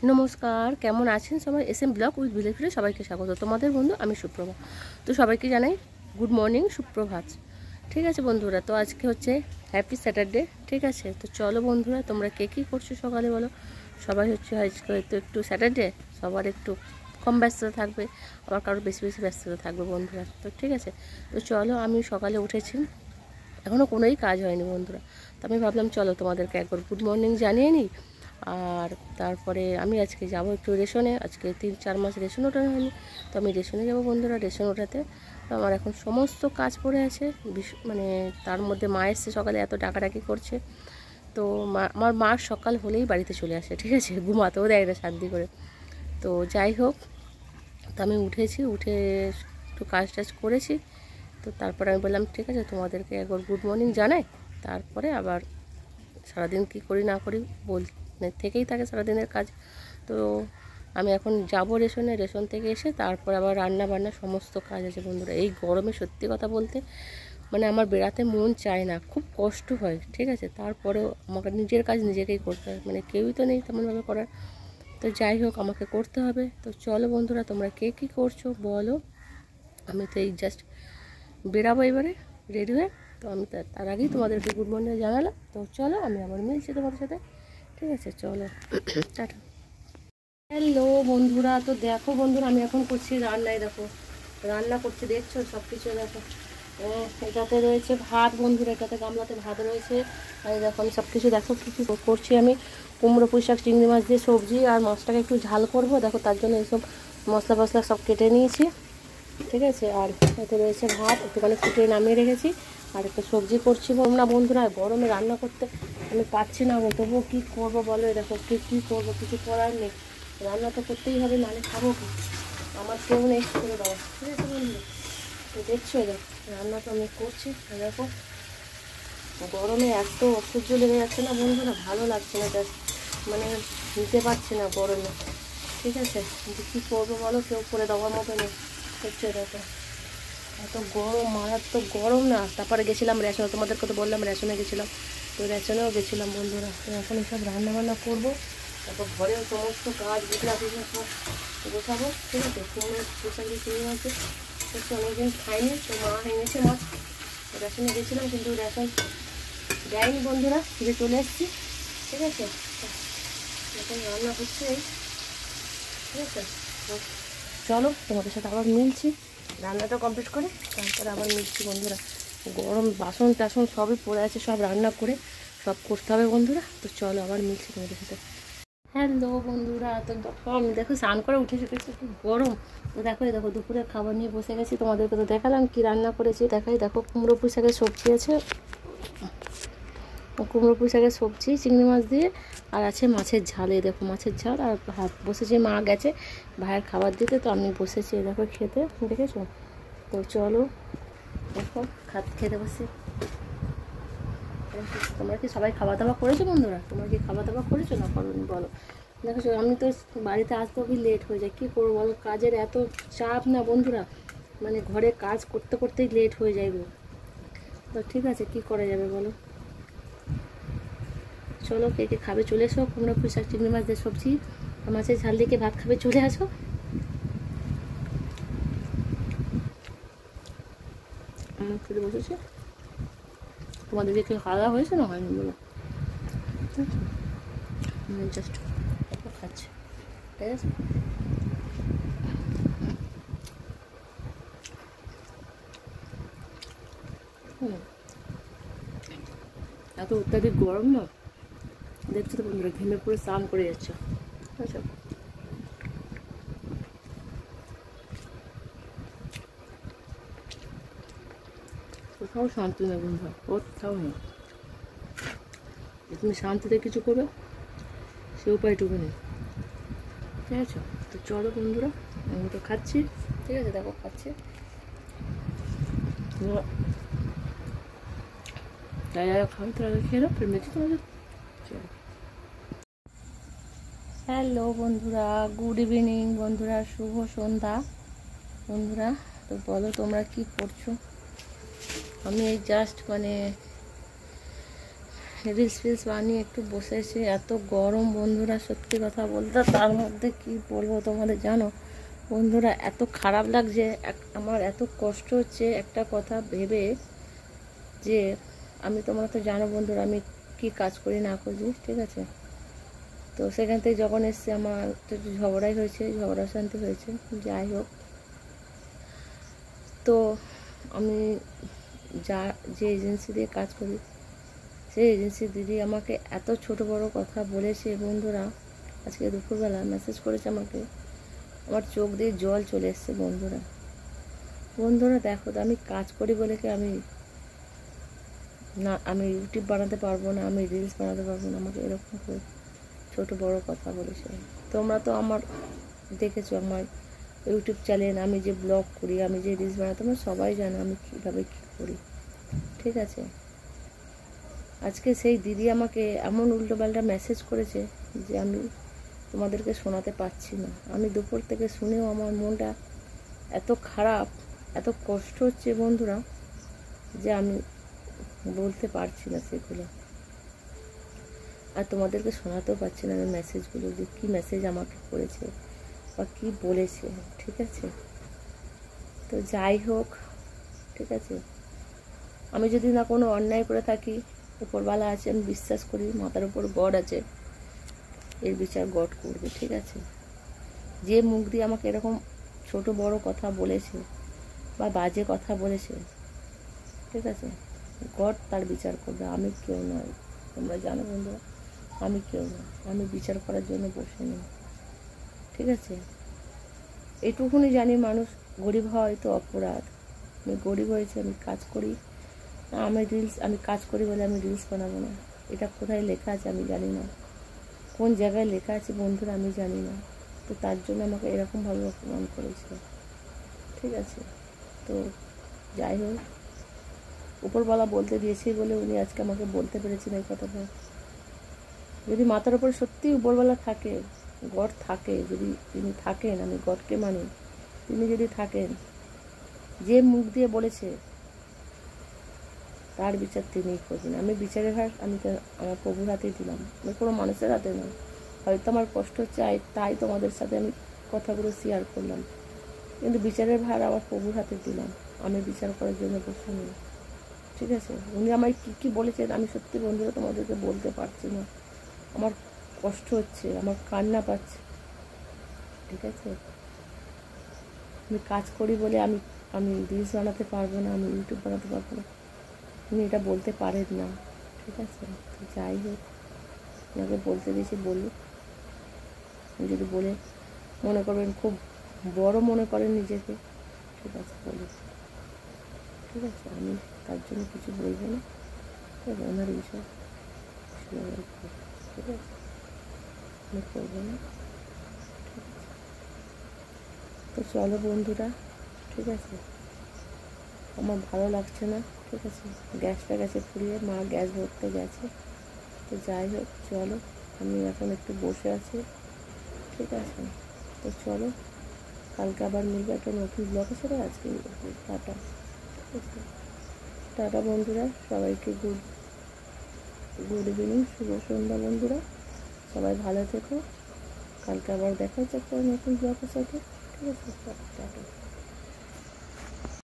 নমস্কার, কেমন আছেন সবাই? SM blog with village video সবাইকে স্বাগত। তোমাদের বন্ধু আমি সুপ্রভা। তো সবাইকে জানাই গুড মর্নিং, সুপ্রভাত। ঠিক আছে বন্ধুরা, তো আজকে হচ্ছে হ্যাপি স্যাটারডে। ঠিক আছে, তো চলো বন্ধুরা, তোমরা কে কী করছো সকালে বলো। সবাই হচ্ছে আজকে হয়তো একটু স্যাটারডে, সবার একটু কম ব্যস্ততা থাকবে, আবার কারোর বেশি বেশি ব্যস্ততা থাকবে বন্ধুরা। তো ঠিক আছে, তো চলো, আমি সকালে উঠেছি, এখনও কোনোই কাজ হয়নি বন্ধুরা। তো আমি ভাবলাম চলো তোমাদেরকে একবার গুড মর্নিং জানিয়ে নিই। আর তারপরে আমি আজকে যাব একটু রেশনে, আজকে 3-4 মাস রেশন ওঠানো হয়নি, তো আমি রেশনে যাব বন্ধুরা, রেশন ওঠাতে। তো আমার এখন সমস্ত কাজ পড়ে আছে, মানে তার মধ্যে মা এসছে সকালে, এত ডাকাডাকি করছে। তো আমার মা সকাল হলেই বাড়িতে চলে আসে, ঠিক আছে, ঘুমাতেও দেয় না শান্তি করে। তো যাই হোক, তো আমি উঠেছি, উঠে একটু কাজ টাজ করেছি। তো তারপরে আমি বললাম ঠিক আছে তোমাদেরকে একবার গুড মর্নিং জানাই, তারপরে আবার সারাদিন কী করি না করি থেকেই থাকে সারাদিনের কাজ। তো আমি এখন যাব রেশনে, রেশন থেকে এসে তারপর আবার রান্না বান্না সমস্ত কাজ আছে বন্ধুরা। এই গরমে সত্যি কথা বলতে মানে আমার বেড়াতে মন চায় না, খুব কষ্ট হয়, ঠিক আছে। তারপরেও আমাকে নিজের কাজ নিজেকেই করতে হয়, মানে কেউই তো নেই তেমনভাবে করার। তো যাই হোক, আমাকে করতে হবে। তো চলো বন্ধুরা, তোমরা কে কী করছো বলো। আমি তো এই জাস্ট বেরাবো এবারে রেডি হয়ে। তো আমি তার আগেই তোমাদেরকে গুড মর্নিং জানালাম। তো চলো, আমি আবার মিলছি তোমাদের সাথে, ঠিক আছে, চলো টাটা। হ্যালো বন্ধুরা, তো দেখো বন্ধুরা, আমি এখন করছি রান্নায়, দেখো রান্না করছি, দেখছো সব কিছু দেখো। এটাতে রয়েছে ভাত বন্ধুরা, এটাতে গামলাতে ভাত রয়েছে। আর দেখো আমি সব কিছু দেখো কী কী করছি। আমি কুমড়ো পুঁই শাক চিংড়ি মাছ দিয়ে সবজি, আর মাছটাকে একটু ঝাল করবো, দেখো তার জন্য এইসব মশলা ফসলা সব কেটে নিয়েছি, ঠিক আছে। আর এতে রয়েছে ভাত, একটুখানি ফুটিয়ে নামিয়ে রেখেছি, আর একটা সবজি করছি না বন্ধুরা। গরমে রান্না করতে আমি পারছি না, তবুও কী করবো বলো। দেখো কী করবো, কিছু করার নেই, রান্না তো করতেই হবে, নাহলে খাবো কি, আমার কেউ নেই করে দেওয়া, ঠিক আছে বন্ধু। তো দেখছো দেখো রান্না তো আমি করছি। দেখো গরমে এত অসহ্য লেগে যাচ্ছে না বন্ধুরা, ভালো লাগছে না, জাস্ট মানে নিতে পারছি না গরমে, ঠিক আছে। কিন্তু কী করবো বলো, কেউ করে দেওয়ার মতো নেই, হচ্ছে দেখো এত গরম, মারাত্মক গরম না। তারপরে গেছিলাম রেশনে, তোমাদেরকে তো বললাম রেশনে গেছিলাম, তো রেশনেও গেছিলাম বন্ধুরা। তো এখন সব রান্নাবান্না করবো, তারপর ঘরেও সমস্ত কাজ বিছনা টিছনা সব গোছাবো, ঠিক আছে। কুমড়ো পোশাকি কিনে আছে, হচ্ছে অনেকদিন খাইনি, তো মা এনেছে মাছ। রেশনে গেছিলাম কিন্তু রেশন দেয়নি বন্ধুরা, ফিরে চলে এসেছি, ঠিক আছে। এখন রান্না হচ্ছে এই, ঠিক আছে। তো চলো তোমাদের সাথে আবার মিলছি, রান্নাটা কমপ্লিট করে তারপরে আবার মিলছি বন্ধুরা। গরম বাসন টাসন সবই পড়ে আছে, সব রান্না করে সব করতে হবে বন্ধুরা। তো চলো আবার মিলছি তোমাদের সাথে। হ্যালো বন্ধুরা, তো আমি দেখো স্নান করে উঠে এসেছি, খুব গরম। তো দেখো দেখো দুপুরের খাবার নিয়ে বসে গেছি, তোমাদেরকে তো দেখালাম কি রান্না করেছি, দেখাই দেখো কুমড়ো পুঁই শাকের সবজি আছে, কুমড়ো পুঁই শাকের সবজি চিংড়ি মাছ দিয়ে, আর আছে মাছের ঝাল। এই দেখো মাছের ঝাল, আর ভাত বসেছে, মা গেছে ভাইয়ের খাবার দিতে, তো আমি বসেছি দেখো খেতে, দেখেছো। তো চলো দেখো খেতে বসে। তোমরা কি সবাই খাওয়া দাওয়া করেছো বন্ধুরা? তোমরা কি খাওয়া দাওয়া করেছো না করোনি বলো? দেখো আমি তো বাড়িতে আসতে খুবই লেট হয়ে যায়, কী করবো বলো, কাজের এত চাপ না বন্ধুরা, মানে ঘরে কাজ করতে করতেই লেট হয়ে যায় গো। তো ঠিক আছে, কি করা যাবে বলো। চলো কে কে খাবে চলে এসো, কুমড়ো পুঁই শাক চিংড়ি মাছ দিয়ে সবজি মাছের ঝাল দিয়ে ভাত খাবে চলে আসো। আমার খেতে বসেছে, তোমাদের দিকে খাওয়া দাওয়া হয়েছে না হয়নি বলো, জাস্ট খাচ্ছে, ঠিক আছে। এত অত্যাধিক গরম না, দেখছো তো বন্ধুরা, ঘেমে পুরো স্নান করে যাচ্ছে, আচ্ছা। কোথাও শান্তি নেই বন্ধুরা, কোথাও নেই। তুমি শান্তিতে কিছু করবে সে উপায়টুকু নেই, ঠিক আছে। তো চলো বন্ধুরা, আমি তো খাচ্ছি, ঠিক আছে, দেখো খাচ্ছি। যাই যাই খাবে তো আগে খেয়ে নাও, ফের মেয়েছি তোমাদের। চলো, হ্যালো বন্ধুরা, গুড ইভিনিং বন্ধুরা, শুভ সন্ধ্যা বন্ধুরা। তো বলো তোমরা কি করছো। আমি এই জাস্ট মানে রিলস ফিলস বানিয়ে একটু বসেছি। এত গরম বন্ধুরা, সত্যি কথা বলতে তার মধ্যে কি বলবো তোমাদের জানো বন্ধুরা, এত খারাপ লাগছে, আমার এত কষ্ট হচ্ছে একটা কথা ভেবে, যে আমি তোমরা তো জানো বন্ধুরা আমি কি কাজ করি না করি, ঠিক আছে। তো সেখান থেকে যখন এসছে আমার একটু ঝগড়াই হয়েছে, ঝগড়া শান্তি হয়েছে, যাই হোক। তো আমি যে এজেন্সি দিয়ে কাজ করি, সেই এজেন্সির দিদি আমাকে এত ছোট বড় কথা বলেছে বন্ধুরা। আজকে দুপুরবেলা মেসেজ করেছে আমাকে, আমার চোখ দিয়ে জল চলে এসছে বন্ধুরা। বন্ধুরা দেখো তো, আমি কাজ করি বলে কি আমি ইউটিউব বানাতে পারবো না, আমি রিলস বানাতে পারবো না? আমাকে এরকম করে ছোট বড় কথা বলেছে। তোমরা তো আমার দেখেছো আমার ইউটিউব চ্যানেল, আমি যে ব্লগ করি, আমি যে রিলস বানাই, তোমরা সবাই জানো আমি কীভাবে কী করি, ঠিক আছে। আজকে সেই দিদি আমাকে এমন উল্টোপাল্টা মেসেজ করেছে যে আমি তোমাদেরকে শোনাতে পারছি না। আমি দুপুর থেকে শুনেও আমার মনটা এত খারাপ, এত কষ্ট হচ্ছে বন্ধুরা, যে আমি বলতে পারছি না সেগুলো, আর তোমাদেরকে শোনাতেও পারছি না আমি মেসেজগুলো, যে কী মেসেজ আমাকে করেছে বা কী বলেছে, ঠিক আছে। তো যাই হোক, ঠিক আছে, আমি যদি না কোনো অন্যায় করে থাকি, উপরওয়ালা আছে, আমি বিশ্বাস করি মাথার উপর গড আছে, এর বিচার গড করবে, ঠিক আছে। যে মুখ দিয়ে আমাকে এরকম ছোট বড় কথা বলেছে বা বাজে কথা বলেছে, ঠিক আছে, গড তার বিচার করবে, আমি কেউ নয়। তোমরা জানো বন্ধুরা আমি কেউ না, আমি বিচার করার জন্য বসে নেই, ঠিক আছে। এটুকুনি জানি, মানুষ গরিব হয় তো অপরাধ, আমি গরিব হয়েছি, আমি কাজ করি, আমি কাজ করি বলে আমি রিলস বানাবো না, এটা কোথায় লেখা আছে আমি জানি না, কোন জায়গায় লেখা আছে বন্ধুরা আমি জানি না। তো তার জন্য আমাকে এরকমভাবে অপমান করেছে, ঠিক আছে। তো যাই হোক, উপরওয়ালা বলতে দিয়েছি বলে উনি আজকে আমাকে বলতে পেরেছেন এই কথাটা। যদি মাথার উপর সত্যি উপরওয়ালা থাকে, গড থাকে, যদি তিনি থাকেন, আমি গডকে মানি, তিনি যদি থাকেন, যে মুখ দিয়ে বলেছে তার বিচার তিনিই করবেন। আমি বিচারের ভার আমি আমার প্রভুর হাতেই দিলাম, আমি কোনো মানুষের হাতে নয়। হয়তো আমার কষ্ট হচ্ছে, তাই তোমাদের সাথে আমি কথাগুলো শেয়ার করলাম, কিন্তু বিচারের ভার আমার প্রভুর হাতে দিলাম, আমি বিচার করার জন্য বসে নেই, ঠিক আছে। উনি আমায় কী কী বলেছেন আমি সত্যি বন্ধুরা তোমাদেরকে বলতে পারছি না, আমার কষ্ট হচ্ছে, আমার কান্না পাচ্ছে, ঠিক আছে। আমি কাজ করি বলে আমি রিলস বানাতে পারবো না, আমি ইউটিউব বানাতে পারবো না, উনি এটা বলতে পারেন না, ঠিক আছে। তো যাই হোক, ওনাকে বলতে দিয়েছি বলুক, যদি বলে মনে করবেন খুব বড় মনে করেন নিজেকে, ঠিক আছে বলুক, ঠিক আছে, আমি তার জন্য কিছু বলবো না, ঠিক আছে। ওনার বিষয় ঠিক আছে, আমি করবো না, ঠিক আছে। তো চলো বন্ধুরা, ঠিক আছে, আমার ভালো লাগছে না, ঠিক আছে, গ্যাসটা গেছে ফুরিয়ে, মা গ্যাস ভরতে গেছে। তো যাই হোক, চলো, আমি এখন একটু বসে আছি, ঠিক আছে। তো চলো, কালকে আবার মিলবে একটা নতুন ব্লগের সাথে। আজকে টাটা, ঠিক আছে, টাটা বন্ধুরা, সবাইকে গুড ইভিনিং, শুভ সন্ধ্যা বন্ধুরা, সবাই ভালো থেকো। কালকে আবার দেখা হচ্ছে একটা নতুন ব্লগের সাথে, ঠিক আছে, টাটা।